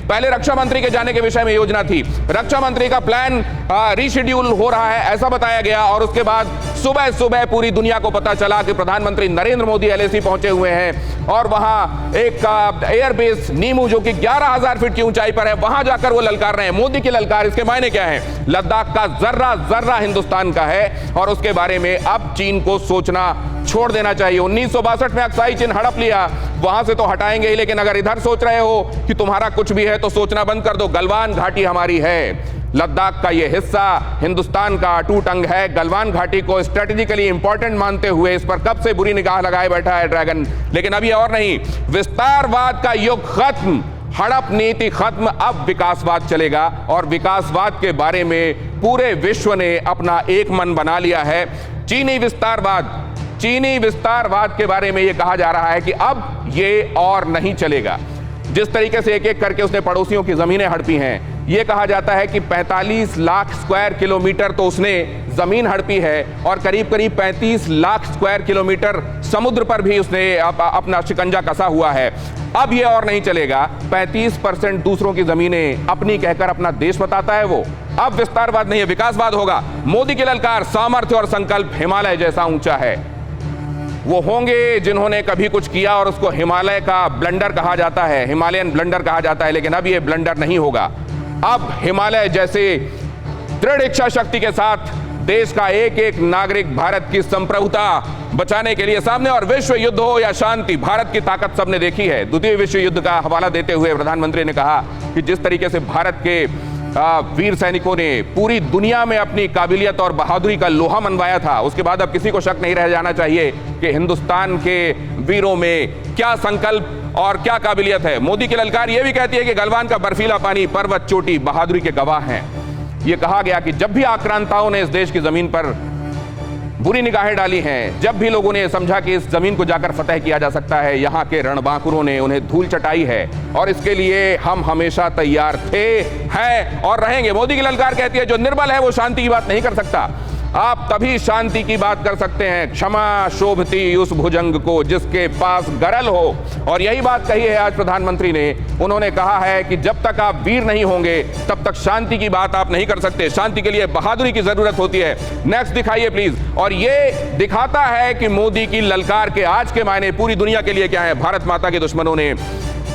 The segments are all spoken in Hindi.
पहले रक्षा मंत्री के जाने के विषय में योजना थी, रक्षा मंत्री का प्लान रीशेड्यूल हो रहा है ऐसा बताया गया, और उसके बाद सुबह सुबह पूरी दुनिया को पता चला कि प्रधानमंत्री नरेंद्र मोदी LAC पहुंचे हुए हैं और वहां एक एयरबेस नीमू जो कि 11,000 फीट की ऊंचाई पर है, वहां जाकर वो ललकार रहे हैं। मोदी की ललकार, इसके मायने क्या है? लद्दाख का जर्रा जर्रा हिंदुस्तान का है और उसके बारे में अब चीन को सोचना छोड़ देना चाहिए। 1962 में अक्साई चीन हड़प लिया, वहां से तो हटाएंगे ही, लेकिन अगर इधर सोच रहे हो कि तुम्हारा कुछ भी है तो सोचना बंद कर दो। गलवान घाटी हमारी है, लद्दाख का यह हिस्सा हिंदुस्तान का अटूट अंग है। गलवान घाटी को स्ट्रेटेजिकली इंपॉर्टेंट मानते हुए इस पर कब से बुरी निगाह लगाए बैठा है ड्रैगन, लेकिन अभी और नहीं। विस्तारवाद का युग खत्म, हड़प नीति खत्म, अब विकासवाद चलेगा और विकासवाद के बारे में पूरे विश्व ने अपना एक मन बना लिया है। चीनी विस्तारवाद के बारे में यह कहा जा रहा है कि अब ये और नहीं चलेगा। जिस तरीके से एक एक करके उसने पड़ोसियों की जमीनें हड़पी हैं, यह कहा जाता है कि 45 लाख स्क्वायर किलोमीटर तो उसने जमीन हड़पी है और करीब करीब 35 लाख स्क्वायर किलोमीटर समुद्र पर भी उसने अपना शिकंजा कसा हुआ है। अब यह और नहीं चलेगा। 35% दूसरों की जमीनें अपनी कहकर अपना देश बताता है वो। अब विस्तारवाद नहीं है, विकासवाद होगा। मोदी की ललकार, सामर्थ्य और संकल्प हिमालय जैसा ऊंचा है। वो होंगे जिन्होंने कभी कुछ किया और उसको हिमालय का ब्लंडर कहा जाता है, हिमालयन ब्लंडर कहा जाता है, लेकिन अब ये ब्लंडर नहीं होगा। अब हिमालय जैसे दृढ़ इच्छा शक्ति के साथ देश का एक एक नागरिक भारत की संप्रभुता बचाने के लिए सामने, और विश्व युद्ध हो या शांति, भारत की ताकत सबने देखी है। द्वितीय विश्व युद्ध का हवाला देते हुए प्रधानमंत्री ने कहा कि जिस तरीके से भारत के वीर सैनिकों ने पूरी दुनिया में अपनी काबिलियत और बहादुरी का लोहा मनवाया था, उसके बाद अब किसी को शक नहीं रह जाना चाहिए कि हिंदुस्तान के वीरों में क्या संकल्प और क्या काबिलियत है। मोदी की ललकार यह भी कहती है कि गलवान का बर्फीला पानी, पर्वत चोटी बहादुरी के गवाह हैं। यह कहा गया कि जब भी आक्रांताओं ने इस देश की जमीन पर बुरी निगाहें डाली हैं, जब भी लोगों ने समझा कि इस जमीन को जाकर फतह किया जा सकता है, यहाँ के रणबांकुरों ने उन्हें धूल चटाई है और इसके लिए हम हमेशा तैयार थे, हैं और रहेंगे। मोदी की ललकार कहती है जो निर्बल है वो शांति की बात नहीं कर सकता। आप तभी शांति की बात कर सकते हैं, क्षमा शोभती उस भुजंग को जिसके पास गरल हो। और यही बात कही है आज प्रधानमंत्री ने। उन्होंने कहा है कि जब तक आप वीर नहीं होंगे तब तक शांति की बात आप नहीं कर सकते। शांति के लिए बहादुरी की जरूरत होती है। नेक्स्ट दिखाइए प्लीज। और ये दिखाता है कि मोदी की ललकार के आज के मायने पूरी दुनिया के लिए क्या है। भारत माता के दुश्मनों ने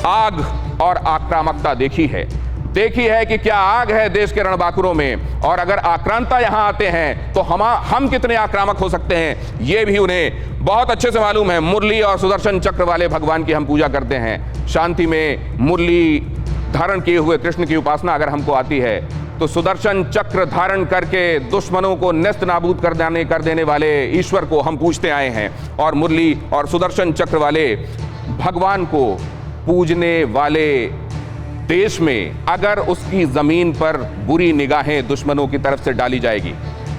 आग और आक्रामकता देखी है कि क्या आग है देश के रणबांकुरों में, और अगर आक्रांता यहां आते हैं तो हम कितने आक्रामक हो सकते हैं ये भी उन्हें बहुत अच्छे से मालूम है। मुरली और सुदर्शन चक्र वाले भगवान की हम पूजा करते हैं। शांति में मुरली धारण किए हुए कृष्ण की उपासना अगर हमको आती है तो सुदर्शन चक्र धारण करके दुश्मनों को नेस्त नाबूद कर देने वाले ईश्वर को हम पूजते आए हैं। और मुरली और सुदर्शन चक्र वाले भगवान को पूजने वाले देश में अगर उसकी जमीन पर बुरी निगाहें दुश्मनों की तरफ से डाली जाएगी